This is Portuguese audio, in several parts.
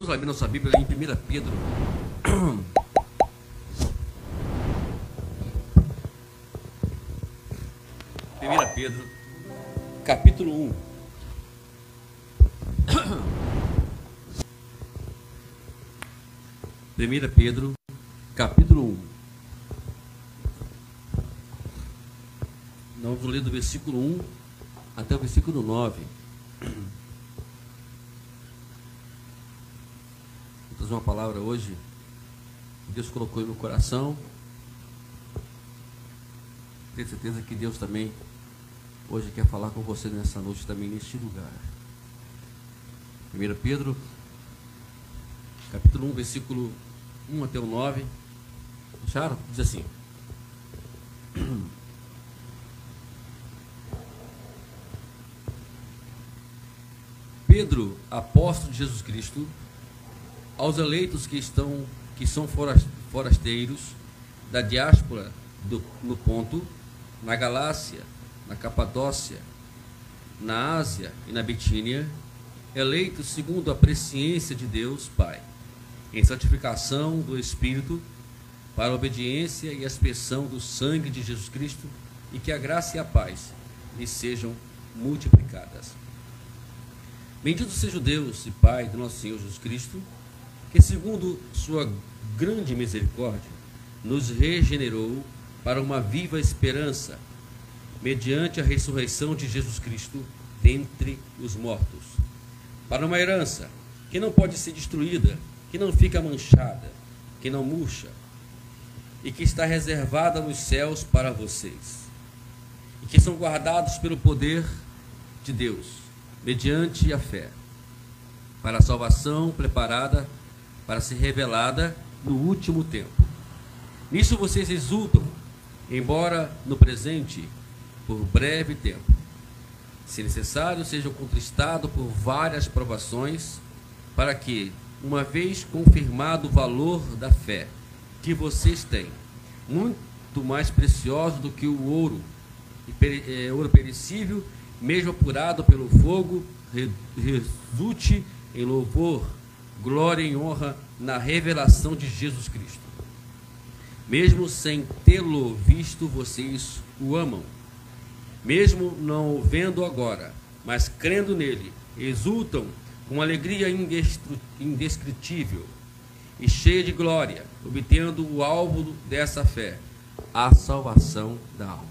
Vamos abrir nossa Bíblia em 1 Pedro. 1 Pedro, capítulo 1. 1 Pedro, capítulo 1. Nós vamos ler do versículo 1 até o versículo 9. Vou trazer uma palavra hoje que Deus colocou em meu coração. Tenho certeza que Deus também hoje quer falar com você nessa noite também neste lugar. 1 Pedro, capítulo 1, versículo 1 até o 9. Acharam? Diz assim: Pedro, apóstolo de Jesus Cristo, aos eleitos que são forasteiros da diáspora no Ponto, na Galácia, na Capadócia, na Ásia e na Bitínia, eleitos segundo a presciência de Deus Pai, em santificação do Espírito, para a obediência e a expressão do sangue de Jesus Cristo, e que a graça e a paz lhes sejam multiplicadas. Bendito seja o Deus e Pai do nosso Senhor Jesus Cristo, que segundo sua grande misericórdia nos regenerou para uma viva esperança, mediante a ressurreição de Jesus Cristo dentre os mortos, para uma herança que não pode ser destruída, que não fica manchada, que não murcha, e que está reservada nos céus para vocês, e que são guardados pelo poder de Deus, mediante a fé, para a salvação preparada para ser revelada no último tempo. Nisso vocês exultam, embora no presente, por breve tempo, se necessário, sejam contristados por várias provações, para que, uma vez confirmado o valor da fé que vocês têm, muito mais precioso do que o ouro, ouro perecível, mesmo apurado pelo fogo, resulte em louvor, glória e honra na revelação de Jesus Cristo. Mesmo sem tê-lo visto, vocês o amam. Mesmo não o vendo agora, mas crendo nele, exultam com alegria indescritível e cheia de glória, obtendo o alvo dessa fé, a salvação da alma.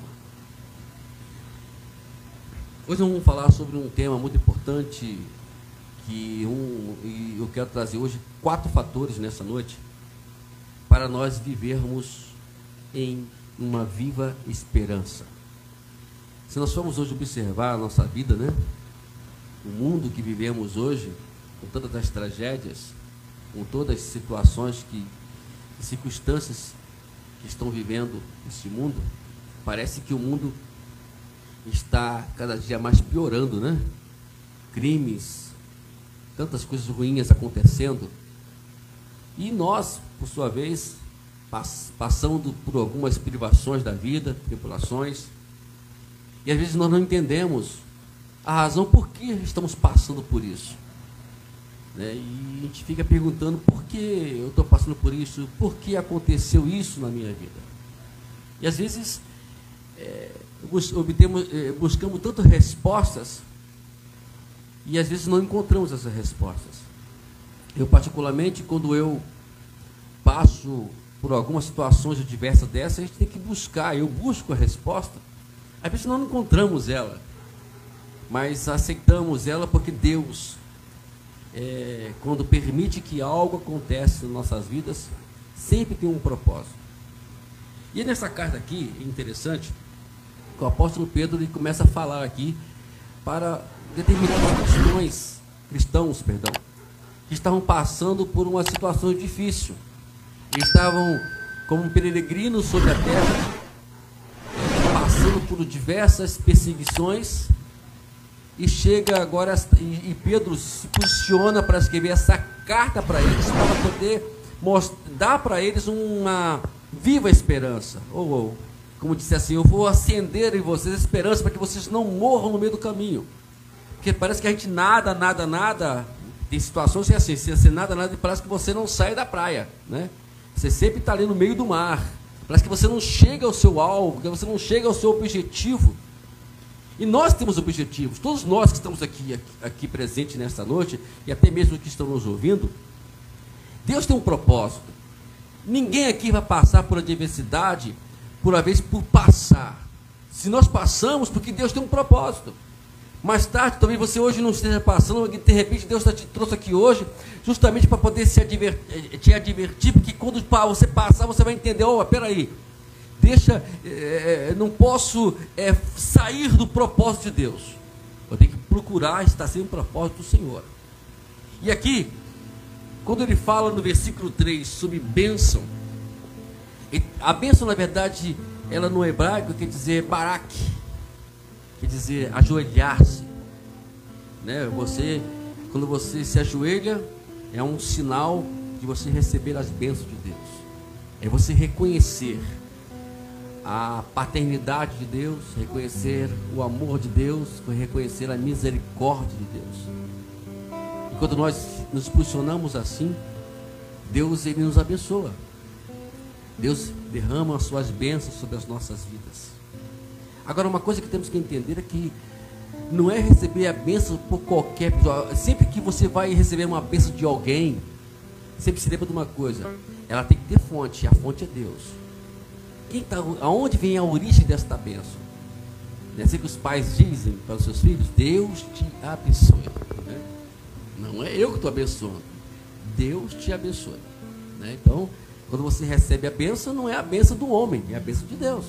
Hoje vamos falar sobre um tema muito importante, e eu quero trazer hoje 4 fatores nessa noite para nós vivermos em uma viva esperança. Se nós formos hoje observar a nossa vida, né? O mundo que vivemos hoje, com todas as tragédias, com todas as situações circunstâncias que estão vivendo nesse mundo, parece que o mundo está cada dia mais piorando, né? Crimes, tantas coisas ruins acontecendo, e nós, por sua vez, passando por algumas privações da vida, tribulações, e às vezes nós não entendemos a razão por que estamos passando por isso, né? E a gente fica perguntando: por que eu estou passando por isso? Por que aconteceu isso na minha vida? E às vezes buscamos tantas respostas, e às vezes não encontramos essas respostas. Eu, particularmente, quando eu passo por algumas situações diversas dessas, a gente tem que buscar. Eu busco a resposta. Às vezes não encontramos ela, mas aceitamos ela, porque Deus, quando permite que algo aconteça nas nossas vidas, sempre tem um propósito. E nessa carta aqui, é interessante, que o apóstolo Pedro ele começa a falar aqui para determinados cristãos, que estavam passando por uma situação difícil. Eles estavam como peregrinos sobre a terra, passando por diversas perseguições, e chega agora, e Pedro se posiciona para escrever essa carta para eles, para poder dar para eles uma viva esperança, ou como disse assim: eu vou acender em vocês a esperança para que vocês não morram no meio do caminho. Porque parece que a gente nada, Tem situações que assim, sem nada, parece que você não sai da praia, né? Você sempre está ali no meio do mar. Parece que você não chega ao seu alvo, que você não chega ao seu objetivo. E nós temos objetivos. Todos nós que estamos aqui presentes nesta noite, e até mesmo que estão nos ouvindo, Deus tem um propósito. Ninguém aqui vai passar por adversidade por passar. Se nós passamos, porque Deus tem um propósito. Mais tarde, talvez você hoje não esteja passando, de repente Deus te trouxe aqui hoje, justamente para poder te advertir, porque quando você passar, você vai entender, peraí, não posso sair do propósito de Deus. Eu tenho que procurar estar sem o propósito do Senhor. E aqui, quando ele fala no versículo 3 sobre bênção, a bênção, na verdade, ela no hebraico quer dizer barak, quer dizer ajoelhar-se, né? Quando você se ajoelha, é um sinal de você receber as bênçãos de Deus. É você reconhecer a paternidade de Deus, reconhecer o amor de Deus, reconhecer a misericórdia de Deus. E quando nós nos posicionamos assim, Deus, ele nos abençoa. Deus derrama as suas bênçãos sobre as nossas vidas. Agora, uma coisa que temos que entender é que não é receber a bênção por qualquer pessoa. Sempre que você vai receber uma bênção de alguém, sempre se lembra de uma coisa: ela tem que ter fonte, a fonte é Deus. Aonde vem a origem desta bênção? É assim que os pais dizem para os seus filhos: Deus te abençoe. Né? Não é eu que estou abençoando, Deus te abençoe. Né? Então, quando você recebe a bênção, não é a bênção do homem, é a bênção de Deus.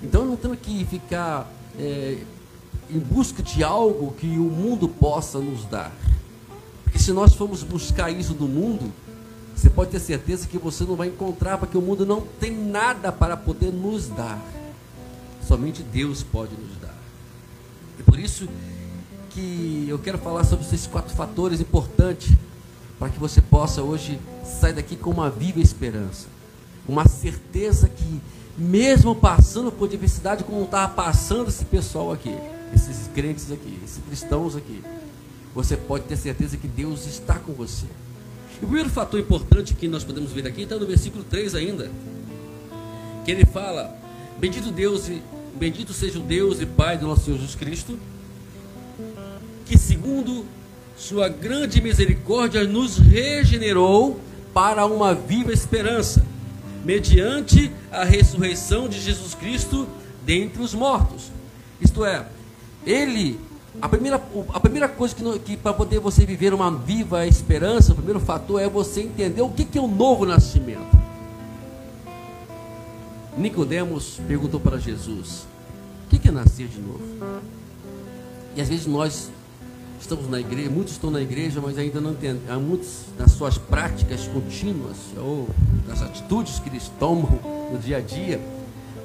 Então não temos que ficar em busca de algo que o mundo possa nos dar. Porque se nós formos buscar isso do mundo, você pode ter certeza que você não vai encontrar, porque o mundo não tem nada para poder nos dar. Somente Deus pode nos dar. E por isso que eu quero falar sobre esses 4 fatores importantes, para que você possa hoje sair daqui com uma viva esperança. Uma certeza que, mesmo passando por diversidade, como estava passando esse pessoal aqui, esses crentes aqui, esses cristãos aqui, você pode ter certeza que Deus está com você. E o primeiro fator importante que nós podemos ver aqui está no versículo 3 ainda, que ele fala: bendito seja o Deus e Pai do nosso Senhor Jesus Cristo, que segundo sua grande misericórdia nos regenerou para uma viva esperança, mediante a ressurreição de Jesus Cristo dentre os mortos. Isto é, a primeira coisa que para poder você viver uma viva esperança, o primeiro fator é você entender o que é o novo nascimento. Nicodemos perguntou para Jesus: o que é nascer de novo? E às vezes nós estamos na igreja, muitos estão na igreja, mas ainda não entendem. Há muitos nas suas práticas contínuas, ou nas atitudes que eles tomam no dia a dia,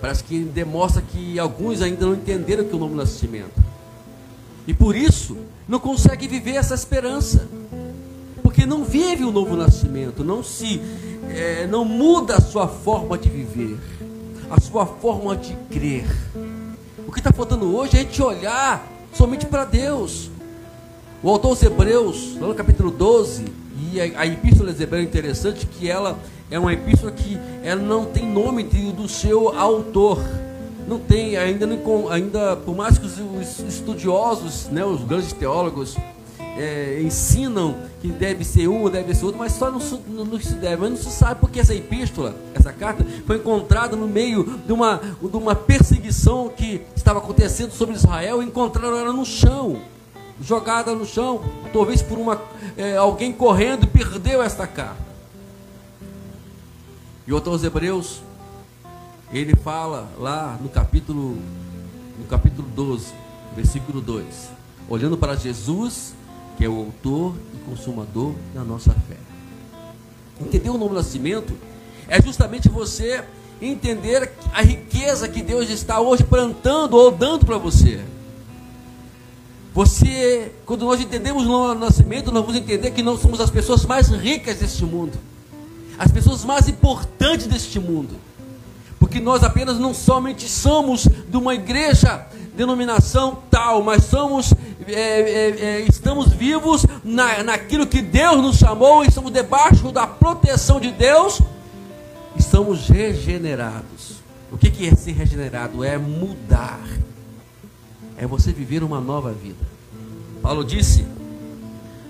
parece que demonstra que alguns ainda não entenderam o que é o novo nascimento. E por isso, não consegue viver essa esperança. Porque não vive o novo nascimento, não muda a sua forma de viver, a sua forma de crer. O que está faltando hoje é a gente olhar somente para Deus. O autor aos Hebreus, lá no capítulo 12, e a epístola aos Hebreus é interessante, que ela é uma epístola que ela não tem nome do seu autor. Não tem, ainda por mais que os estudiosos, né, os grandes teólogos, ensinam que deve ser um ou deve ser outro, mas só não se deve. Mas não se sabe porque essa epístola, essa carta, foi encontrada no meio de uma perseguição que estava acontecendo sobre Israel, e encontraram ela no chão, jogada no chão, talvez por alguém correndo, perdeu esta carta. E o autor aos Hebreus, ele fala lá no capítulo 12, versículo 2, olhando para Jesus, que é o autor e consumador da nossa fé. Entender o novo nascimento é justamente você entender a riqueza que Deus está hoje plantando ou dando para você. Quando nós entendemos o novo nascimento, nós vamos entender que nós somos as pessoas mais ricas deste mundo, as pessoas mais importantes deste mundo, porque nós apenas não somente somos de uma igreja denominação tal, mas estamos vivos naquilo que Deus nos chamou, e estamos debaixo da proteção de Deus, estamos regenerados. O que é ser regenerado? É mudar, é você viver uma nova vida. Paulo disse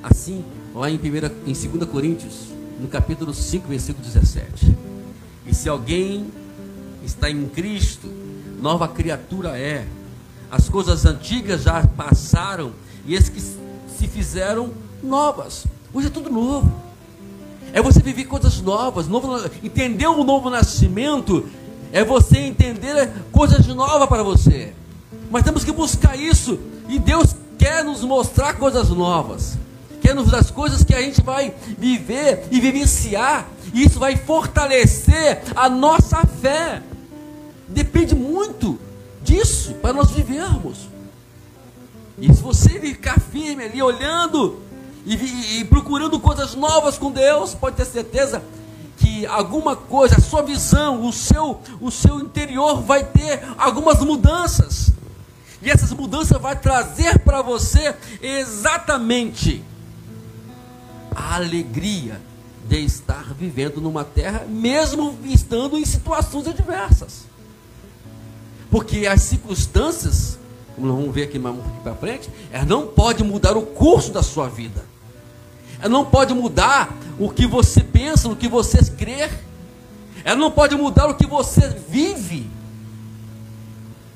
assim, lá em 2 Coríntios, no capítulo 5, versículo 17: e se alguém está em Cristo, nova criatura é. As coisas antigas já passaram, e eis que se fizeram novas. Hoje é tudo novo. É você viver coisas novas, entender o novo nascimento, é você entender coisas novas para você. Mas temos que buscar isso, e Deus quer nos mostrar coisas novas, quer nos dar coisas que a gente vai viver e vivenciar, e isso vai fortalecer a nossa fé. Depende muito disso para nós vivermos. E se você ficar firme ali, olhando e procurando coisas novas com Deus, pode ter certeza que alguma coisa, a sua visão, o seu interior vai ter algumas mudanças. E essas mudanças vai trazer para você exatamente a alegria de estar vivendo numa terra, mesmo estando em situações adversas. Porque as circunstâncias, como nós vamos ver aqui para frente, elas não podem mudar o curso da sua vida. Ela não pode mudar o que você pensa, o que você crê. Ela não pode mudar o que você vive.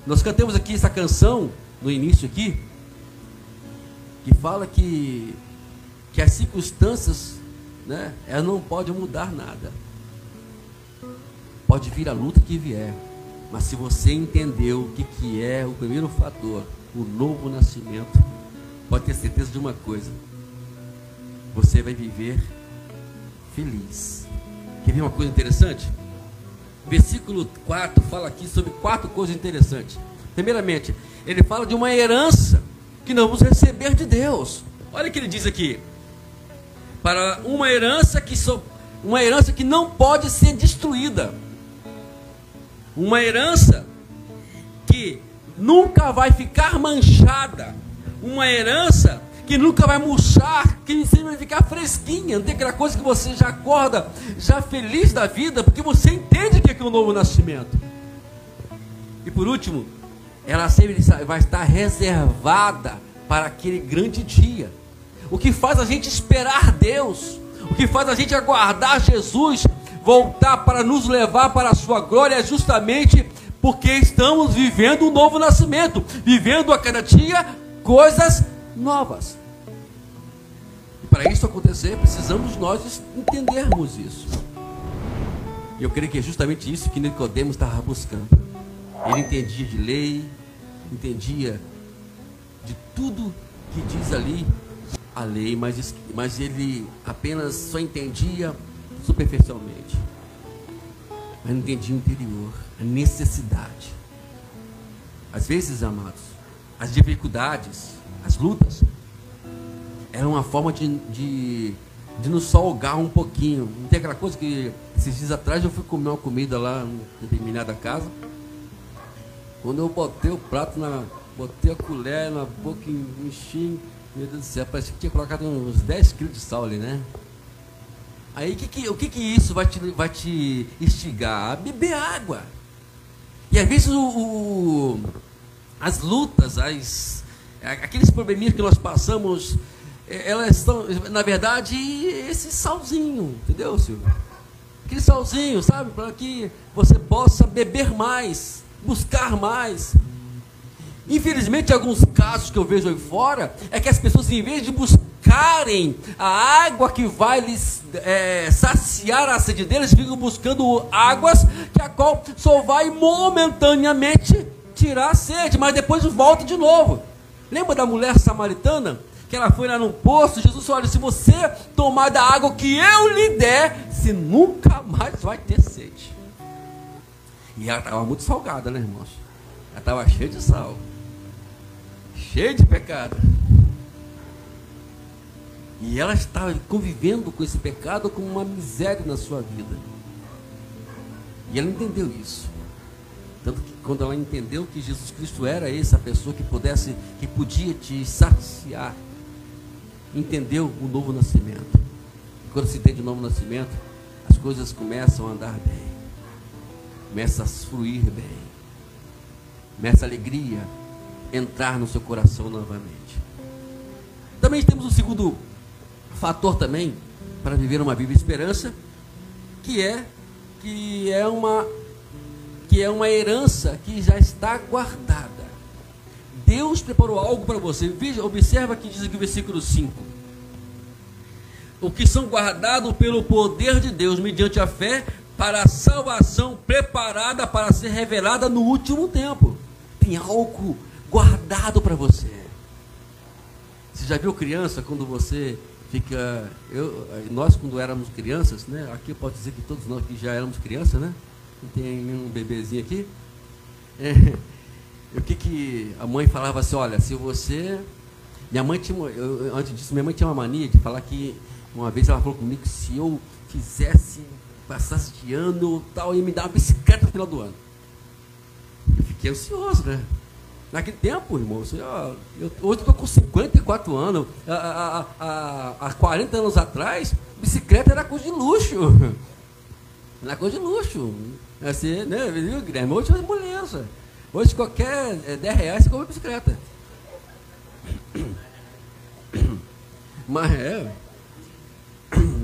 Nós cantamos aqui essa canção, no início aqui, que fala que as circunstâncias, né, elas não podem mudar nada. Pode vir a luta que vier. Mas se você entendeu o que é o primeiro fator, o novo nascimento, pode ter certeza de uma coisa: você vai viver feliz. Quer ver uma coisa interessante? Versículo 4 fala aqui sobre 4 coisas interessantes. Primeiramente, ele fala de uma herança que nós vamos receber de Deus. Olha o que ele diz aqui: para uma herança que não pode ser destruída. Uma herança que nunca vai ficar manchada. Uma herança que nunca vai murchar, que sempre vai ficar fresquinha. Não tem aquela coisa que você já acorda, já feliz da vida, porque você entende que é um novo nascimento. E por último, ela sempre vai estar reservada para aquele grande dia. O que faz a gente esperar Deus, o que faz a gente aguardar Jesus voltar para nos levar para a sua glória, é justamente porque estamos vivendo um novo nascimento, vivendo a cada dia coisas novas. E para isso acontecer, precisamos nós entendermos isso. E eu creio que é justamente isso que Nicodemos estava buscando. Ele entendia de lei, entendia de tudo que diz ali a lei, mas ele apenas só entendia superficialmente, mas não entendia o interior, a necessidade. Às vezes, amados, as dificuldades, as lutas, eram uma forma de nos salgar um pouquinho. Não tem aquela coisa que esses dias atrás eu fui comer uma comida lá em determinada casa. Quando eu botei o prato, botei a colher na boca e enchi, meu Deus do céu, parece que tinha colocado uns 10 quilos de sal ali, né? Aí o que isso vai te instigar? A beber água. E às vezes as lutas, aqueles probleminhas que nós passamos, elas são, na verdade, esse salzinho, entendeu, Silvio? Aquele salzinho, sabe? Para que você possa beber mais, buscar mais. Infelizmente, alguns casos que eu vejo aí fora, é que as pessoas, em vez de buscarem a água que vai lhes saciar a sede deles, ficam buscando águas que a qual só vai momentaneamente tirar a sede, mas depois volta de novo. Lembra da mulher samaritana? Que ela foi lá num poço, Jesus disse: olha, se você tomar da água que eu lhe der, você nunca mais vai ter sede. E ela estava muito salgada, né, irmãos? Ela estava cheia de sal, cheia de pecado. E ela estava convivendo com esse pecado como uma miséria na sua vida. E ela entendeu isso. Tanto que quando ela entendeu que Jesus Cristo era essa pessoa que podia te saciar, entendeu o novo nascimento. E quando se entende o novo nascimento, as coisas começam a andar bem, começa a fluir bem, começa a alegria entrar no seu coração novamente. Também temos um segundo fator também para viver uma viva esperança, que é uma herança que já está guardada. Deus preparou algo para você. Veja, observa que diz aqui o versículo 5: o que são guardados pelo poder de Deus mediante a fé para a salvação preparada para ser revelada no último tempo. Tem algo guardado para você. Você já viu criança quando você fica... nós quando éramos crianças, né? Aqui eu posso dizer que todos nós aqui já éramos crianças, né? Tem um bebezinho aqui. O que a mãe falava assim, olha, se você... Minha mãe tinha... antes disso, minha mãe tinha uma mania de falar que... Uma vez ela falou comigo que se eu passasse de ano tal, ia me dar uma bicicleta no final do ano. Eu fiquei ansioso, né? Naquele tempo, irmão, hoje eu estou com 54 anos, há 40 anos atrás, bicicleta era coisa de luxo. Era coisa de luxo. Assim, né, viu, Guilherme? Hoje é moleza. Hoje qualquer 10 reais você compra bicicleta.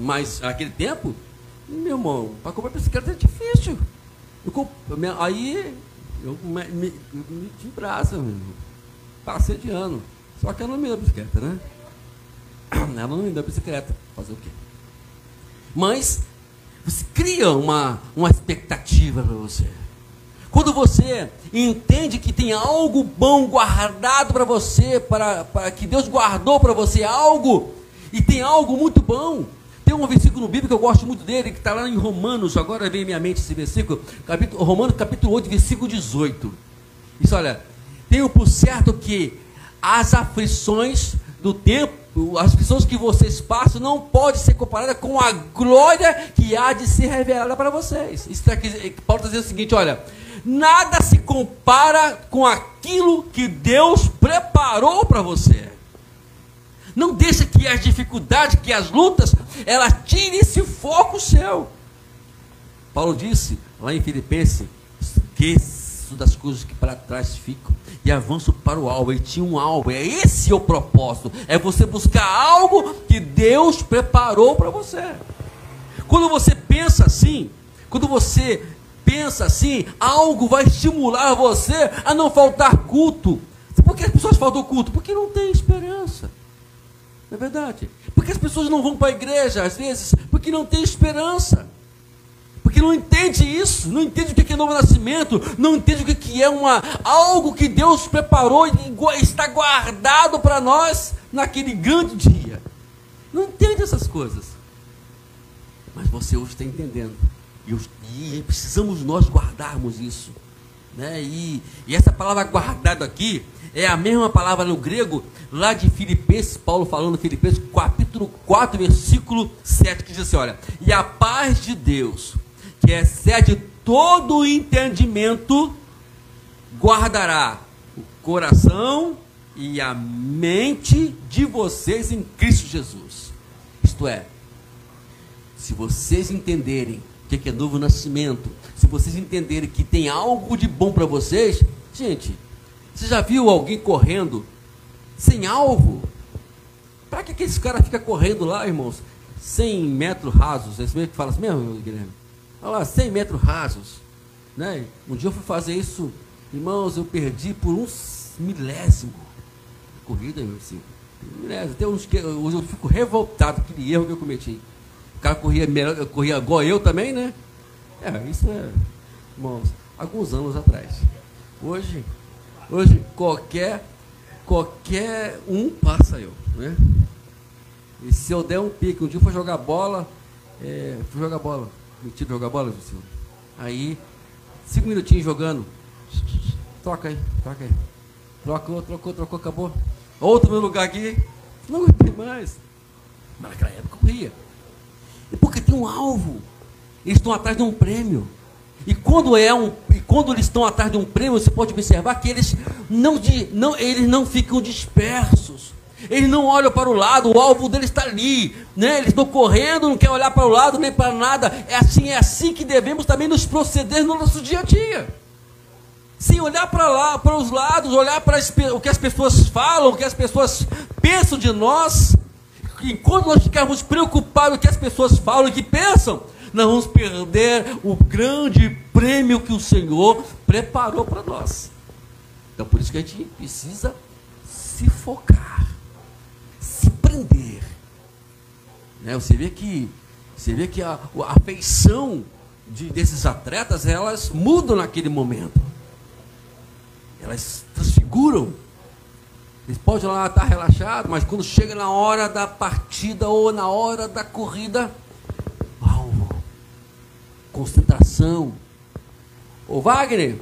Mas naquele tempo, meu irmão, para comprar bicicleta é difícil. Aí eu me de braço, meu irmão. Passei de ano. Só que ela não me deu bicicleta, né? Ela não me deu bicicleta. Fazer o quê? Mas você cria uma expectativa para você. Quando você entende que tem algo bom guardado para você, para que Deus guardou para você algo, e tem algo muito bom. Tem um versículo bíblico que eu gosto muito dele, que está lá em Romanos, agora vem em minha mente esse versículo, Romanos capítulo 8, versículo 18. Isso, olha, tenho por certo que as aflições do tempo, as aflições que vocês passam, não podem ser comparadas com a glória que há de ser revelada para vocês. Isso tá aqui, Paulo está dizendo o seguinte, olha, nada se compara com aquilo que Deus preparou para você. Não deixa que as dificuldades, que as lutas, elas tirem esse foco seu. Paulo disse, lá em Filipenses, esqueço das coisas que para trás ficam e avanço para o alvo. Ele tinha um alvo, esse é o propósito, é você buscar algo que Deus preparou para você. Quando você pensa assim, algo vai estimular você a não faltar culto. Por que as pessoas faltam culto? Porque não tem esperança. Não é verdade? Porque as pessoas não vão para a igreja, às vezes, porque não tem esperança. Porque não entende isso, não entende o que é novo nascimento, não entende o que é algo que Deus preparou e está guardado para nós naquele grande dia. Não entende essas coisas. Mas você hoje está entendendo. E precisamos nós guardarmos isso. Né? E essa palavra guardado aqui é a mesma palavra no grego, lá de Filipenses, Paulo falando em Filipenses, capítulo 4, versículo 7, que diz assim, olha, e a paz de Deus, que excede todo o entendimento, guardará o coração e a mente de vocês em Cristo Jesus. Isto é, se vocês entenderem o que é novo nascimento, se vocês entenderem que tem algo de bom para vocês, gente, você já viu alguém correndo sem alvo? Para que esse cara fica correndo lá, irmãos? 100 metros rasos, é isso mesmo que fala assim mesmo, Guilherme? Olha lá, 100 metros rasos. Né? Um dia eu fui fazer isso, irmãos, eu perdi por uns milésimo. Corrida, assim, milésimo. Até uns que eu fico revoltado com aquele erro que eu cometi. O cara corria igual eu também, né? Isso é, irmãos, alguns anos atrás. Hoje qualquer um passa eu, né? E se eu der um pique, um dia eu for jogar bola, mentira, jogar bola, Luciano. Aí, 5 minutinhos jogando, troca aí, trocou, acabou. Outro no lugar aqui, não aguentei mais. Mas naquela época eu corria. E porque tem um alvo, eles estão atrás de um prêmio. E quando eles estão atrás de um prêmio, você pode observar que eles não ficam dispersos. Eles não olham para o lado, o alvo deles está ali, né? Eles estão correndo, não querem olhar para o lado nem para nada. É assim que devemos também nos proceder no nosso dia a dia. Sem olhar para lá, para os lados, olhar para o que as pessoas falam, o que as pessoas pensam de nós. Enquanto nós ficarmos preocupados com o que as pessoas falam e que pensam, nós vamos perder o grande prêmio que o Senhor preparou para nós. Então, por isso que a gente precisa se focar, se prender. Né? Você vê que a afeição desses atletas, elas mudam naquele momento. Elas transfiguram. Eles podem lá estar relaxados, mas quando chega na hora da partida ou na hora da corrida, concentração. Ô Wagner,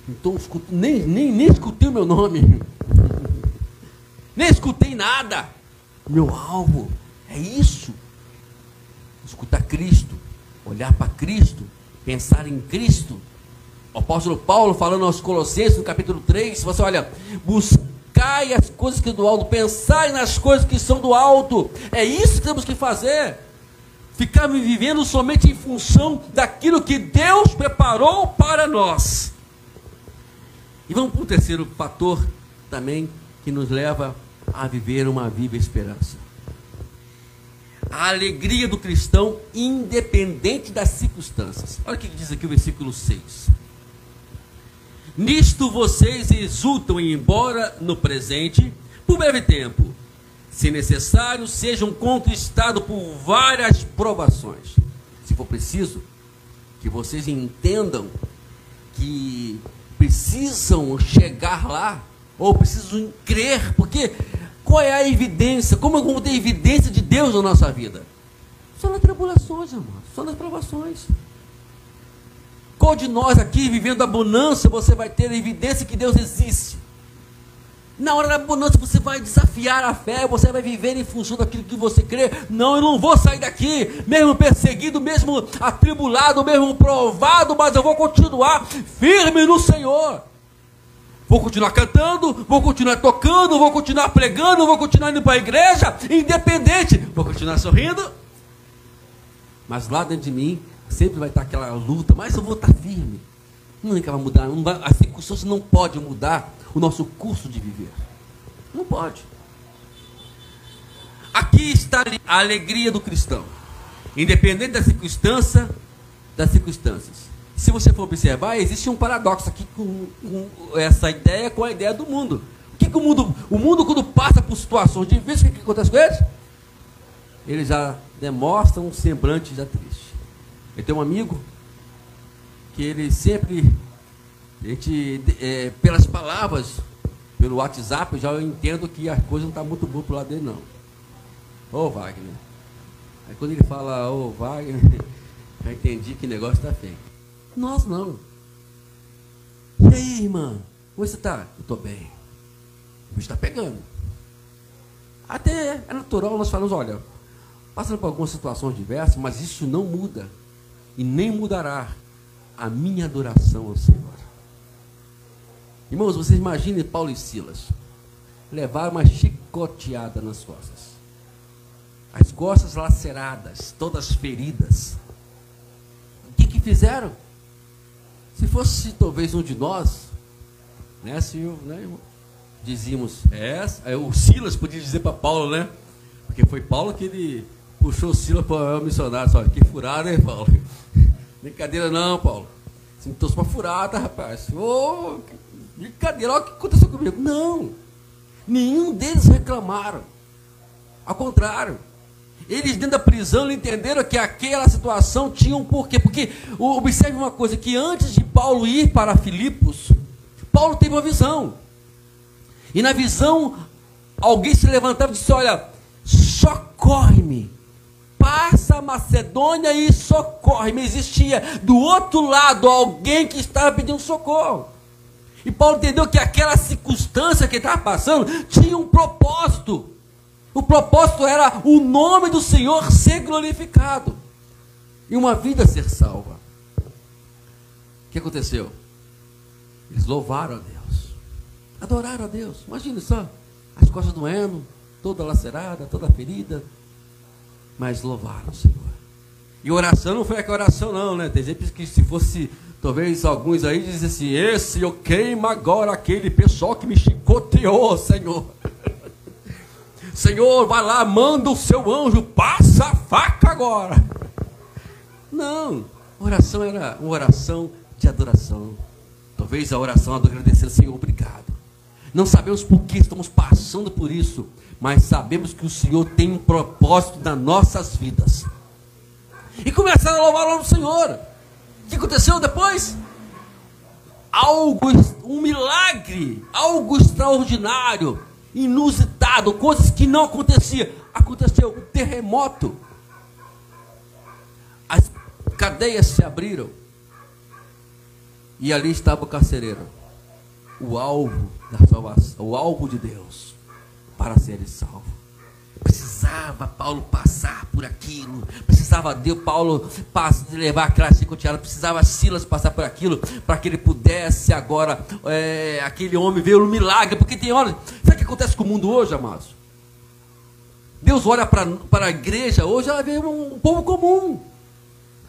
então, nem escutei o meu nome, nem escutei nada. Meu alvo é isso: escutar Cristo, olhar para Cristo, pensar em Cristo. O apóstolo Paulo, falando aos Colossenses, no capítulo 3, você olha, buscai as coisas que são do alto, pensai nas coisas que são do alto. É isso que temos que fazer. Ficar vivendo somente em função daquilo que Deus preparou para nós. E vamos para o terceiro fator também, que nos leva a viver uma viva esperança. A alegria do cristão, independente das circunstâncias. Olha o que diz aqui o versículo 6. Nisto vocês exultam, embora no presente, por breve tempo, se necessário, sejam conquistados por várias provações. Se for preciso, que vocês entendam que precisam chegar lá, ou precisam crer, porque qual é a evidência? Como vamos ter evidência de Deus na nossa vida? Só nas tribulações, irmão, só nas provações. Qual de nós aqui, vivendo a bonança, você vai ter a evidência que Deus existe? Na hora da bonança você vai desafiar a fé, você vai viver em função daquilo que você crê. Não, eu não vou sair daqui, mesmo perseguido, mesmo atribulado, mesmo provado, mas eu vou continuar firme no Senhor. Vou continuar cantando, vou continuar tocando, vou continuar pregando, vou continuar indo para a igreja, independente. Vou continuar sorrindo, mas lá dentro de mim sempre vai estar aquela luta, mas eu vou estar firme. Nunca vai mudar, a circunstância não pode mudar o nosso curso de viver. Não pode. Aqui está a alegria do cristão, independente das circunstâncias. Se você for observar, existe um paradoxo aqui com essa ideia, com a ideia do mundo. O mundo quando passa por situações difíceis, o que acontece com eles? Eles já demonstram um semblante já triste. Eu tenho um amigo que ele sempre, pelas palavras, pelo WhatsApp, já eu entendo que a coisa não está muito boa para o lado dele, não. Ô Wagner. Aí quando ele fala, ô Wagner, já entendi que o negócio está feio. Nós não. E aí, irmã? Como você está? Eu estou bem. O bicho está pegando. Até é natural nós falamos, olha, passando por algumas situações diversas, mas isso não muda. E nem mudará a minha adoração ao Senhor. Irmãos, vocês imaginem Paulo e Silas levaram uma chicoteada nas costas, as costas laceradas, todas feridas. O que fizeram? Se fosse talvez um de nós, né, senhor, né, dizíamos, o Silas podia dizer para Paulo, né, porque foi Paulo que ele puxou o Silas para o missionário. Só que furada, hein, Paulo? Brincadeira não, Paulo. Você me trouxe uma furada, rapaz. Ô, brincadeira, olha o que aconteceu comigo. Não, nenhum deles reclamaram. Ao contrário, eles dentro da prisão entenderam que aquela situação tinha um porquê. Porque, observe uma coisa, que antes de Paulo ir para Filipos, Paulo teve uma visão. E na visão, alguém se levantava e disse, olha, socorre-me. Passa a Macedônia e socorre-me. Existia do outro lado alguém que estava pedindo socorro. E Paulo entendeu que aquela circunstância que ele estava passando tinha um propósito. O propósito era o nome do Senhor ser glorificado e uma vida ser salva. O que aconteceu? Eles louvaram a Deus, adoraram a Deus. Imagina só, as costas doendo, toda lacerada, toda ferida, mas louvaram o Senhor. E oração não foi aquela oração não, né? Tem gente que se fosse, talvez alguns aí dizem assim, esse eu queimo agora aquele pessoal que me chicoteou, Senhor. Senhor, vai lá, manda o seu anjo, passa a faca agora. Não, a oração era uma oração de adoração. Talvez a oração do agradecer, Senhor, obrigado. Não sabemos por que estamos passando por isso, mas sabemos que o Senhor tem um propósito nas nossas vidas. E começaram a louvar o nome do Senhor. O que aconteceu depois? Um milagre, algo extraordinário, inusitado, coisas que não aconteciam. Aconteceu um terremoto. As cadeias se abriram. E ali estava o carcereiro, o alvo da salvação, o alvo de Deus para ser salvo. Precisava Paulo passar por aquilo, precisava Paulo levar aquela chicoteada, precisava Silas passar por aquilo, para que ele pudesse agora, aquele homem ver um milagre. Porque tem horas, sabe o que acontece com o mundo hoje, amados? Deus olha para a igreja hoje, ela vê um povo comum,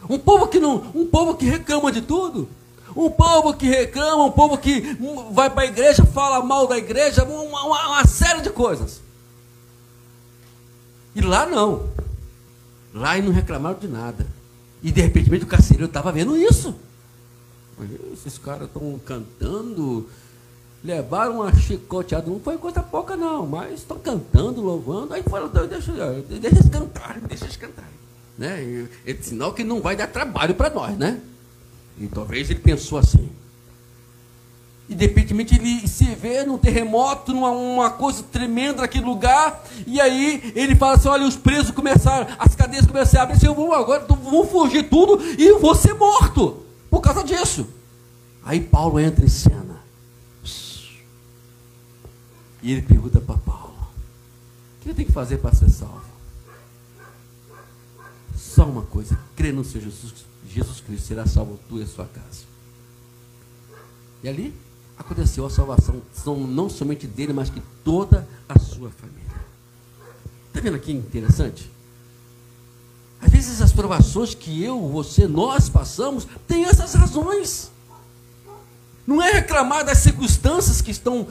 um povo que reclama de tudo. Um povo que reclama, um povo que vai para a igreja, fala mal da igreja, uma série de coisas. E lá não. Lá eles não reclamaram de nada. E de repente o carcereiro estava vendo isso. Esses caras estão cantando, levaram uma chicoteada, não foi coisa pouca não, mas estão cantando, louvando. Aí fala, deixa eles cantarem. Né? É sinal que não vai dar trabalho para nós, né? E talvez ele pensou assim. E de repente ele se vê num terremoto, numa coisa tremenda naquele lugar. E aí ele fala assim, olha, os presos começaram, as cadeias começaram a abrir, assim, eu vou agora, vou fugir tudo e eu vou ser morto por causa disso. Aí Paulo entra em cena. E ele pergunta para Paulo, o que ele tem que fazer para ser salvo? Só uma coisa, crê no Senhor Jesus Cristo, será salvo tu e a sua casa. E ali aconteceu a salvação, não somente dele, mas que toda a sua família. Está vendo aqui interessante? Às vezes as provações que eu, você, nós passamos, tem essas razões. Não é reclamar das circunstâncias que estão,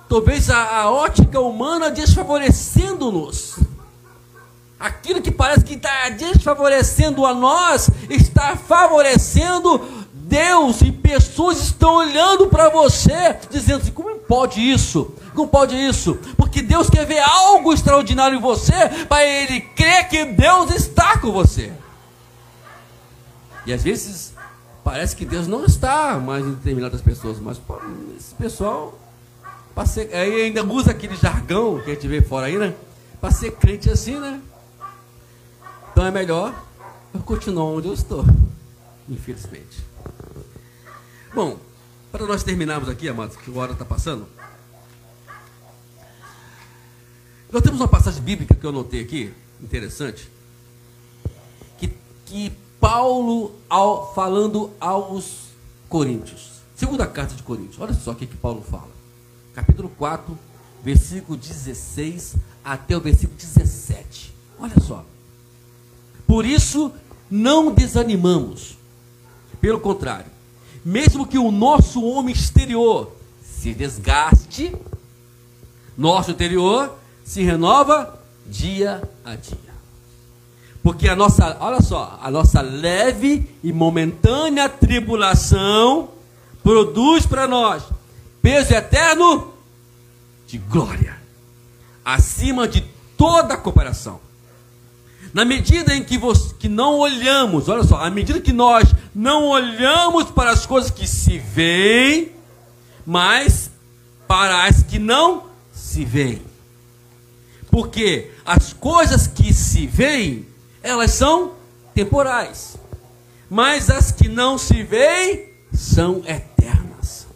talvez a ótica humana desfavorecendo-nos. Aquilo que parece que está desfavorecendo a nós, está favorecendo Deus, e pessoas estão olhando para você, dizendo assim, como pode isso? Como pode isso? Porque Deus quer ver algo extraordinário em você, para ele crer que Deus está com você. E às vezes, parece que Deus não está mais em determinadas pessoas, mas pô, esse pessoal, aí ainda usa aquele jargão que a gente vê fora aí, né? Para ser crente assim, né? Então é melhor eu continuar onde eu estou, infelizmente. Bom, para nós terminarmos aqui, amados, que a hora está passando, nós temos uma passagem bíblica que eu anotei aqui, interessante, que Paulo, falando aos Coríntios, segunda carta de Coríntios, olha só o que Paulo fala, capítulo 4, versículo 16 até o versículo 17, olha só. Por isso, não desanimamos. Pelo contrário, mesmo que o nosso homem exterior se desgaste, nosso interior se renova dia a dia. Porque olha só, a nossa leve e momentânea tribulação produz para nós peso eterno de glória, acima de toda comparação. Na medida em que não olhamos, olha só, à medida que nós não olhamos para as coisas que se veem, mas para as que não se veem. Porque as coisas que se veem, elas são temporais, mas as que não se veem são eternas.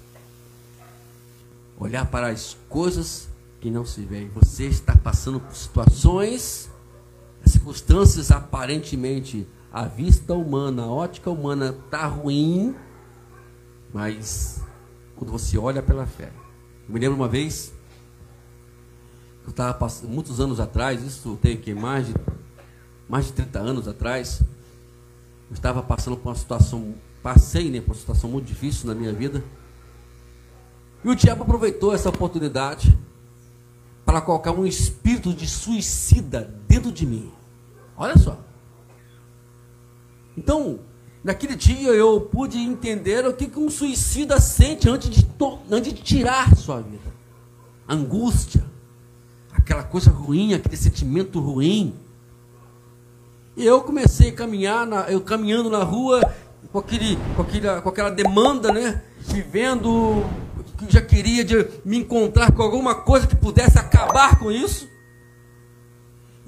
Olhar para as coisas que não se veem. Você está passando por situações, circunstâncias aparentemente, a vista humana, a ótica humana está ruim, Mas quando você olha pela fé, eu me lembro uma vez, eu estava passando, muitos anos atrás, isso tem que mais de 30 anos atrás, eu estava passando por uma situação, por uma situação muito difícil na minha vida, e o diabo aproveitou essa oportunidade para colocar um espírito de suicida dentro de mim. Olha só. Então, naquele dia eu pude entender o que um suicida sente antes de tirar sua vida. Angústia, aquela coisa ruim, aquele sentimento ruim. E eu comecei a caminhar, caminhando na rua com aquela demanda, né? Vivendo, que já queria me encontrar com alguma coisa que pudesse acabar com isso.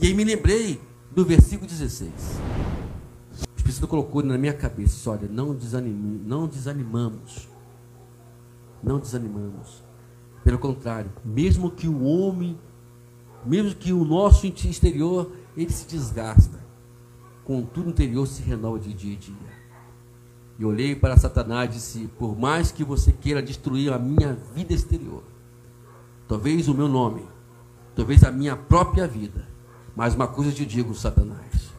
E aí me lembrei do versículo 16. O Espírito Santo colocou na minha cabeça: olha, não desanimamos. Não desanimamos. Pelo contrário, mesmo que o nosso exterior ele se desgasta, contudo o interior se renova de dia em dia. E olhei para Satanás e disse: por mais que você queira destruir a minha vida exterior, talvez o meu nome, talvez a minha própria vida, mas uma coisa eu te digo, Satanás: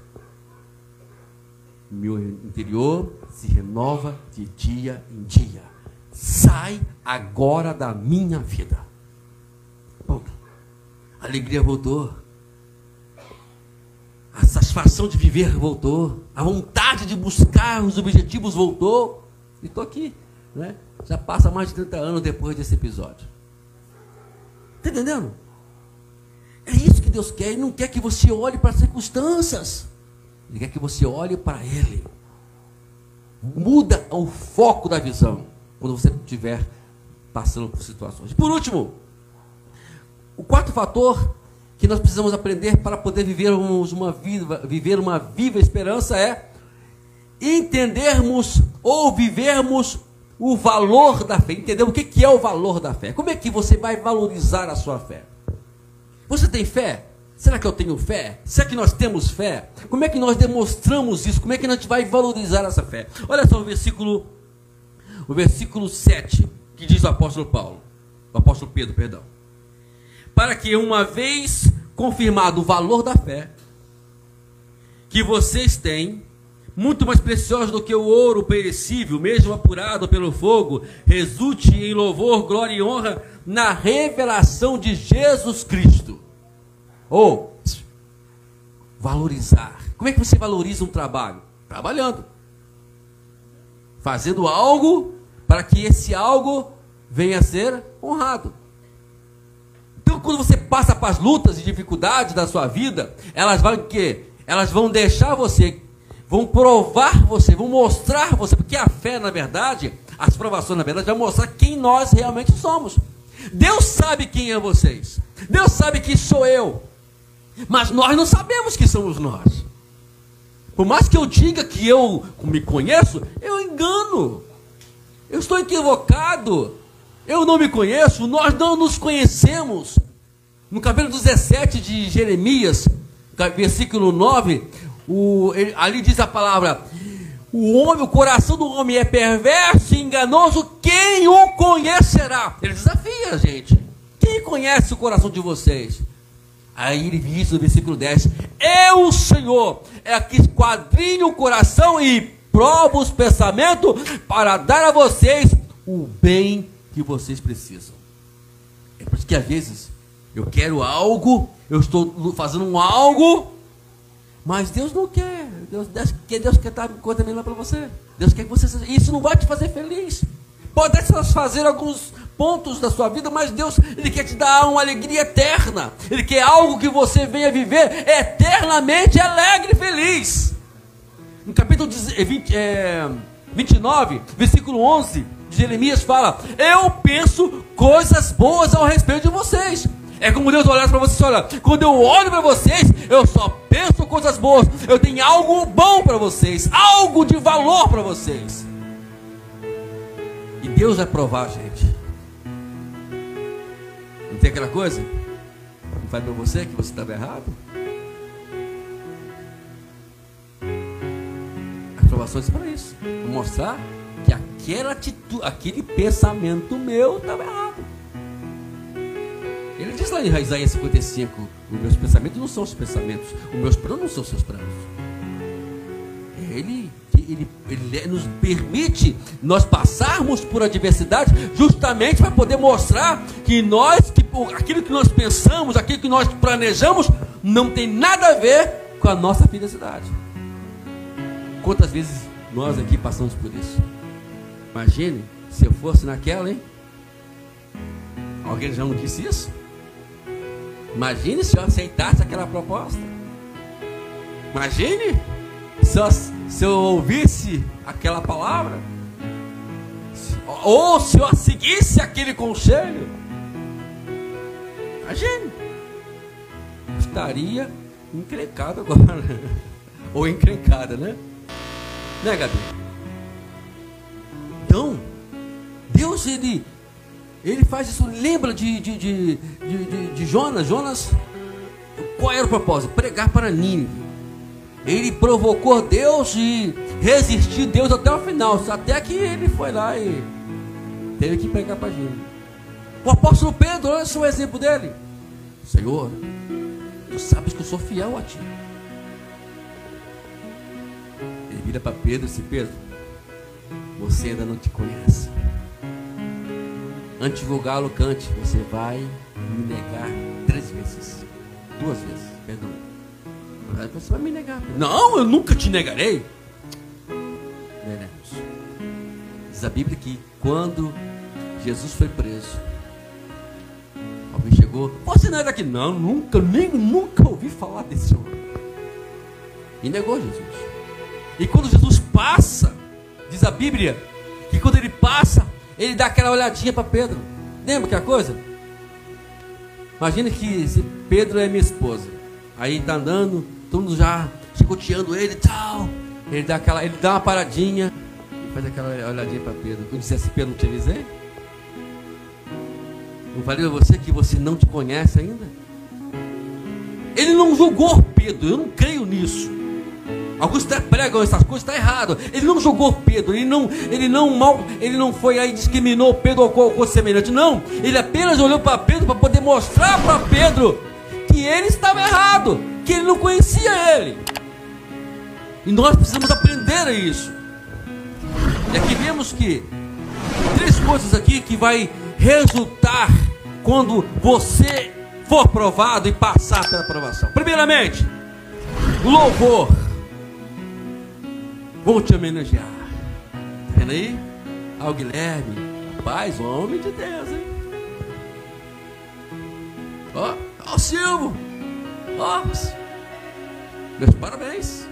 meu interior se renova de dia em dia. Sai agora da minha vida. Ponto. A alegria voltou. A satisfação de viver voltou. A vontade de buscar os objetivos voltou. E estou aqui, né? Já passa mais de 30 anos depois desse episódio. Está entendendo? É isso que Deus quer. Ele não quer que você olhe para as circunstâncias. Ele quer que você olhe para Ele. Muda o foco da visão quando você estiver passando por situações. Por último, o quarto fator que nós precisamos aprender para poder vivermos uma viva esperança é entendermos ou vivermos o valor da fé. Entender o que é o valor da fé. Como é que você vai valorizar a sua fé? Você tem fé? Será que eu tenho fé? Será que nós temos fé? Como é que nós demonstramos isso? Como é que a gente vai valorizar essa fé? Olha só o versículo 7, que diz o apóstolo Pedro, perdão. Para que uma vez confirmado o valor da fé, que vocês têm, muito mais precioso do que o ouro perecível, mesmo apurado pelo fogo, resulte em louvor, glória e honra na revelação de Jesus Cristo. Ou, valorizar. Como é que você valoriza um trabalho? Trabalhando. Fazendo algo para que esse algo venha a ser honrado. Então, quando você passa para as lutas e dificuldades da sua vida, elas vão deixar você, vão provar você, vão mostrar você, porque a fé, na verdade, as provações, na verdade, vai mostrar quem nós realmente somos. Deus sabe quem é vocês. Deus sabe que sou eu. Mas nós não sabemos que somos nós. Por mais que eu diga que eu me conheço, eu engano. Eu estou equivocado. Eu não me conheço, nós não nos conhecemos. No capítulo 17 de Jeremias, versículo 9, ali diz a palavra: o coração do homem é perverso e enganoso, quem o conhecerá? Ele desafia a gente. Quem conhece o coração de vocês? Aí ele diz no versículo 10: eu, Senhor, é que esquadrinho o coração e provo os pensamentos para dar a vocês o bem que vocês precisam. É por isso que às vezes eu quero algo, eu estou fazendo algo, mas Deus não quer. Deus quer dar coisa melhor para você. Deus quer que você seja. Isso não vai te fazer feliz. Pode até fazer alguns pontos da sua vida, mas Deus, Ele quer te dar uma alegria eterna. Ele quer algo que você venha viver eternamente alegre e feliz. No capítulo 29, versículo 11 de Jeremias fala: eu penso coisas boas ao respeito de vocês. É como Deus olhar para vocês: olha, quando eu olho para vocês, eu só penso coisas boas. Eu tenho algo bom para vocês, algo de valor para vocês. E Deus vai provar, gente. Não tem aquela coisa que faz para você que você estava errado? As provações para isso, para mostrar que aquela atitude, aquele pensamento meu estava errado. Ele diz lá em Isaías 55, os meus pensamentos não são os pensamentos, os meus planos não são os seus planos. Ele nos permite nós passarmos por adversidade justamente para poder mostrar que aquilo que nós pensamos, aquilo que nós planejamos, não tem nada a ver com a nossa felicidade. Quantas vezes nós aqui passamos por isso? Imagine se eu fosse naquela, hein? Alguém já não disse isso? Imagine se eu aceitasse aquela proposta. Imagine se eu ouvisse aquela palavra, ou se eu seguisse aquele conselho. Imagine, eu estaria encrencado agora, ou encrencada, né? Né, Gabi? Então, Deus, ele faz isso. Lembra de Jonas? Jonas, qual era o propósito? Pregar para Nínive. Ele provocou Deus e resistiu Deus até o final, até que ele foi lá e teve que pregar para Nínive. O apóstolo Pedro, olha só o exemplo dele. Senhor, tu sabes que eu sou fiel a ti. Ele vira para Pedro e disse: Pedro, você ainda não te conhece. Antes de julgá-lo, cante: você vai me negar 3 vezes. 2 vezes, perdão. Você vai me negar. Não, eu nunca te negarei. Veremos. Diz a Bíblia que quando Jesus foi preso, alguém chegou: você não é daqui? Não, nunca ouvi falar desse homem. E negou Jesus. E quando Jesus passa, diz a Bíblia que quando ele passa, ele dá aquela olhadinha para Pedro. Lembra que a coisa? Imagina que se Pedro é minha esposa, aí está andando, todo mundo já chicoteando ele e tal. Ele dá uma paradinha e faz aquela olhadinha para Pedro. Eu disse assim: Pedro, não te avisei? Não falei a você que você não te conhece ainda? Ele não julgou Pedro, eu não creio nisso. Alguns pregam essas coisas, está errado. Ele não julgou Pedro, ele não foi aí, discriminou Pedro ou coisa semelhante. Não, ele apenas olhou para Pedro para poder mostrar para Pedro que ele estava errado, que ele não conhecia ele. E nós precisamos aprender isso. E aqui vemos que 3 coisas aqui que vai resultar quando você for provado e passar pela provação. Primeiramente, louvor. Vou te homenagear. Tá vendo aí? O Guilherme, rapaz, homem de Deus, hein? Ó, o Silvio. Ó, meus parabéns.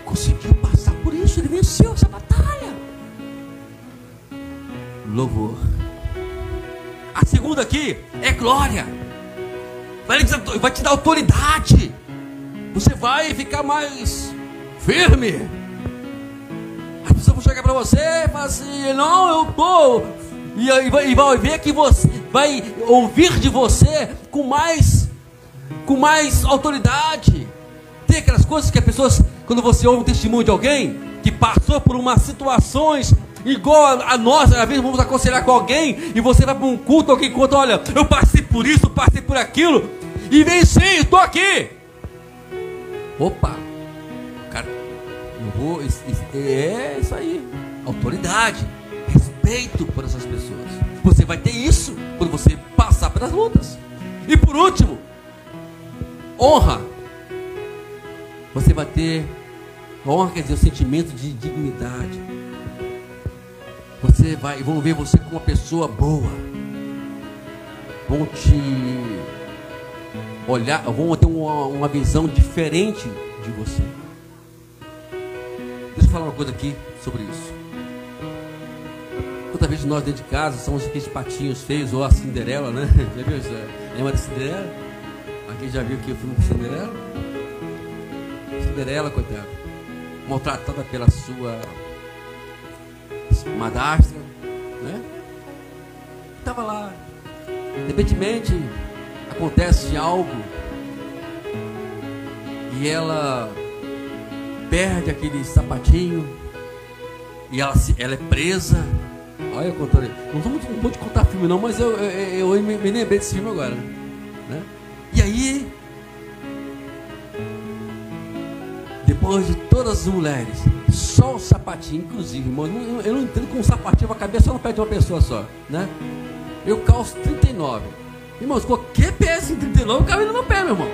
Conseguiu passar por isso, ele venceu essa batalha. Louvor. A segunda aqui é glória. Vai te dar autoridade. Você vai ficar mais firme. As pessoas vão chegar para você e falar assim: não, eu tô. E vai ver que você vai ouvir de você com mais autoridade. Tem aquelas coisas que as pessoas, quando você ouve um testemunho de alguém que passou por umas situações igual a nós, às vezes vamos aconselhar com alguém e você vai para um culto, alguém conta: olha, eu passei por isso, passei por aquilo e venci, estou aqui. Opa, cara, eu vou. É isso aí, autoridade, respeito por essas pessoas. Você vai ter isso quando você passar pelas lutas. E por último, honra. Você vai ter honra, quer dizer, o sentimento de dignidade. Vão ver você como uma pessoa boa. Vão te olhar, vão ter uma visão diferente de você. Deixa eu falar uma coisa aqui sobre isso. Quantas vezes nós dentro de casa somos aqueles patinhos feios, ou a Cinderela, né? Já viu isso? Lembra da Cinderela? Aqui já viu que o filme de Cinderela? Cinderela, coitada, maltratada pela sua madrasta, né? Estava lá, repentemente acontece algo e ela perde aquele sapatinho e ela é presa. Olha, contando. Não vou te contar filme não, mas eu me lembrei desse filme agora, né? E aí, depois de todas as mulheres, só o sapatinho, inclusive, irmão, eu não entendo como um sapatinho vai caber só no pé de uma pessoa só, né? Eu calço 39. Irmãos, qualquer peça em 39 cabe no meu pé, meu irmão.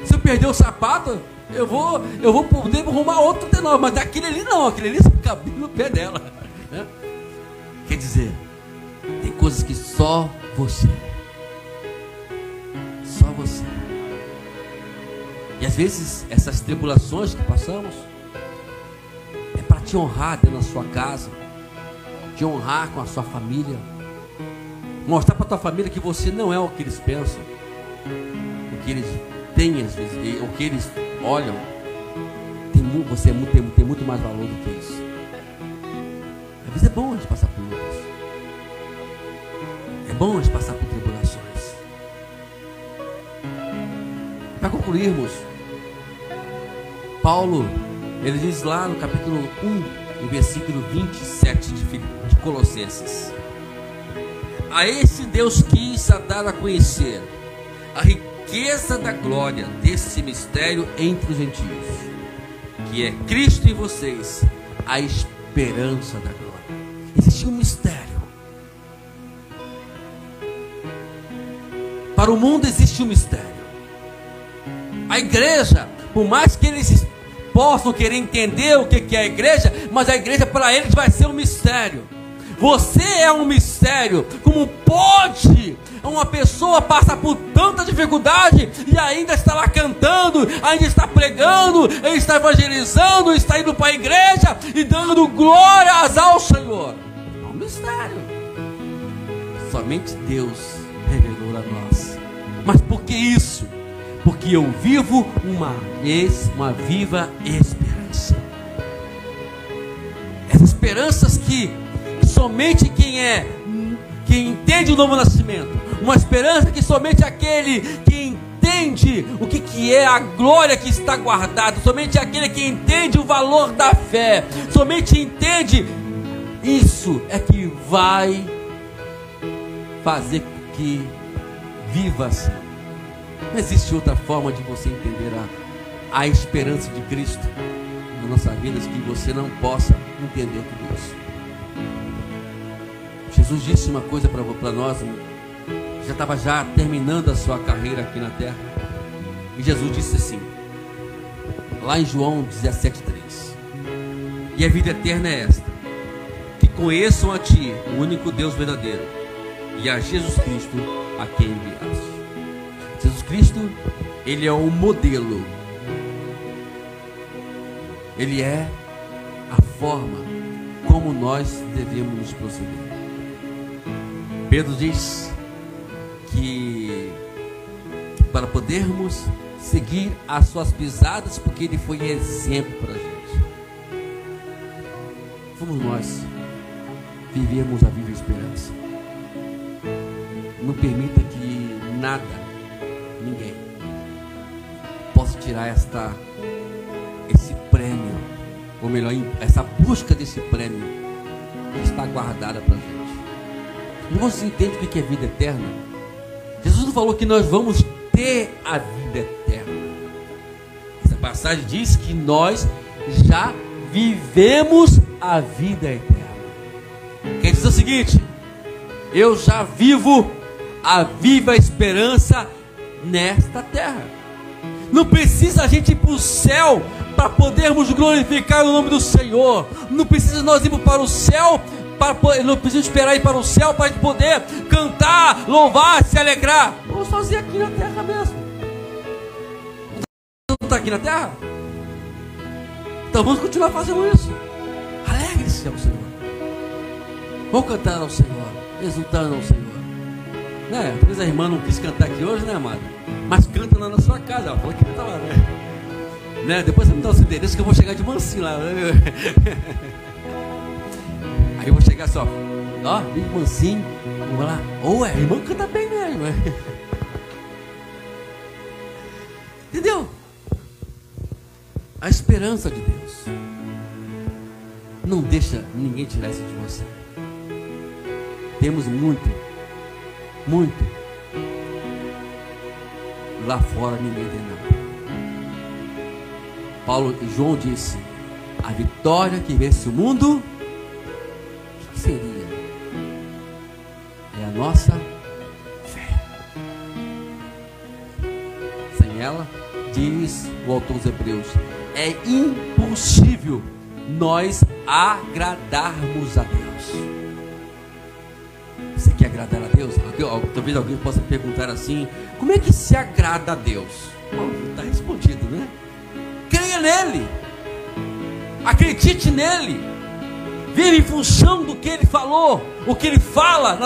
Se eu perder o sapato, eu vou poder arrumar outro 39, mas daquele ali não, aquele ali cabe no pé dela, né? Quer dizer, tem coisas que só você. E às vezes essas tribulações que passamos é para te honrar dentro da sua casa, te honrar com a sua família, mostrar para a tua família que você não é o que eles pensam, o que eles têm às vezes, o que eles olham. Você tem muito mais valor do que isso. Às vezes é bom a gente passar por lutas, é bom a gente passar por tribulações. Para concluirmos, Paulo, ele diz lá no capítulo 1, em versículo 27 de Colossenses: a esse Deus quis dar a conhecer a riqueza da glória desse mistério entre os gentios, que é Cristo em vocês, a esperança da glória. Existe um mistério. Para o mundo existe um mistério. A igreja, por mais que eles possam querer entender o que é a igreja, mas a igreja para eles vai ser um mistério. Você é um mistério. Como pode uma pessoa passar por tanta dificuldade e ainda está lá cantando, ainda está pregando, está evangelizando, está indo para a igreja e dando glórias ao Senhor? É um mistério. Somente Deus revelou a nós. Mas por que isso? Porque eu vivo uma viva esperança. Essas esperanças que somente quem entende o novo nascimento, uma esperança que somente aquele que entende o que é a glória que está guardada, somente aquele que entende o valor da fé, somente entende isso é que vai fazer com que viva assim. Não existe outra forma de você entender a esperança de Cristo na nossa vida que você não possa entender tudo isso. Jesus disse uma coisa para nós, já estava terminando a sua carreira aqui na terra, e Jesus disse assim, lá em João 17,3: e a vida eterna é esta, que conheçam a Ti, o único Deus verdadeiro, e a Jesus Cristo, a quem enviaste. Jesus Cristo, Ele é o modelo, Ele é a forma como nós devemos nos proceder. Pedro diz que para podermos seguir as suas pisadas, porque Ele foi exemplo para a gente, fomos nós vivemos a viva esperança. Não permita que nada, ninguém possa tirar esse prêmio, ou melhor, essa busca desse prêmio que está guardada para a gente. Irmãos, você entende o que é vida eterna? Jesus não falou que nós vamos ter a vida eterna. Essa passagem diz que nós já vivemos a vida eterna. Quer dizer o seguinte: eu já vivo a viva esperança nesta terra. Não precisa a gente ir para o céu para podermos glorificar o nome do Senhor. Não precisa nós irmos para o céu, não precisa esperar ir para o céu para a gente poder cantar, louvar, se alegrar. Vamos fazer aqui na terra mesmo. Não está aqui na terra? Então vamos continuar fazendo isso. Alegre-se ao Senhor. Vamos cantar ao Senhor, exultando ao Senhor. Né? Talvez a irmã não quis cantar aqui hoje, né, amada? Mas canta lá na sua casa. Ela falou que canta lá, né? Depois você me dá os endereços que eu vou chegar de mansinho lá. Aí eu vou chegar só, ó, bem mansinho. Vamos lá. A irmã canta bem mesmo. Entendeu? A esperança de Deus. Não deixa ninguém tirar isso de você. Temos muito. Lá fora ninguém tem nada. João disse: a vitória que vence o mundo, o que seria? É a nossa fé. Sem ela, diz o autor dos Hebreus, é impossível nós agradarmos a Deus. Você quer agradar a Deus? Talvez alguém possa perguntar assim: como é que se agrada a Deus? Está respondido, né? Creia nele, acredite nele, viva em função do que ele falou, o que ele fala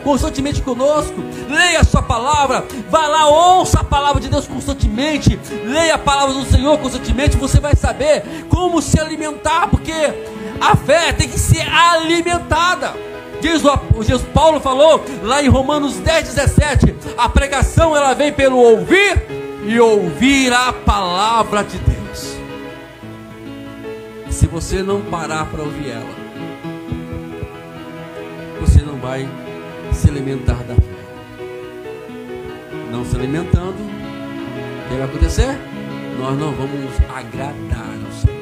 constantemente conosco. Leia a sua palavra, vá lá, ouça a palavra de Deus constantemente, leia a palavra do Senhor constantemente. Você vai saber como se alimentar, porque a fé tem que ser alimentada. Paulo falou lá em Romanos 10:17, a pregação ela vem pelo ouvir e ouvir a palavra de Deus. Se você não parar para ouvir ela, você não vai se alimentar da fé. Não se alimentando, o que vai acontecer? Nós não vamos agradar ao Senhor.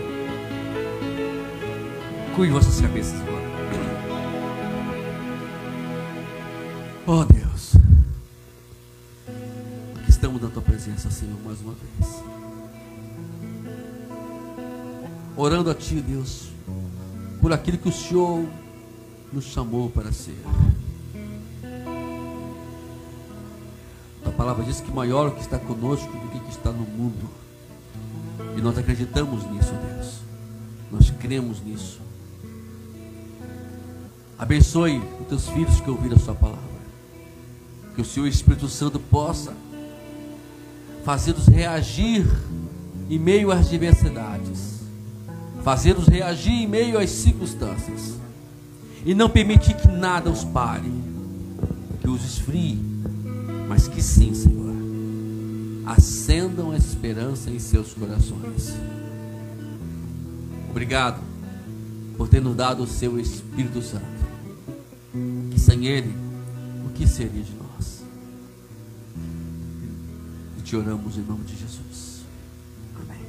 Cuide vossas cabeças agora. Oh Deus, aqui estamos na tua presença, Senhor, mais uma vez, orando a ti, Deus, por aquilo que o Senhor nos chamou para ser. A palavra diz que maior é o que está conosco do que está no mundo, e nós acreditamos nisso, Deus, nós cremos nisso. Abençoe os teus filhos que ouviram a sua palavra, que o Senhor Espírito Santo possa fazê-los reagir em meio às diversidades, fazê-los reagir em meio às circunstâncias, e não permitir que nada os pare, que os esfrie, mas que sim, Senhor, acendam a esperança em seus corações. Obrigado por ter nos dado o seu Espírito Santo, que sem ele, o que seria de nós? E te oramos em nome de Jesus. Amém.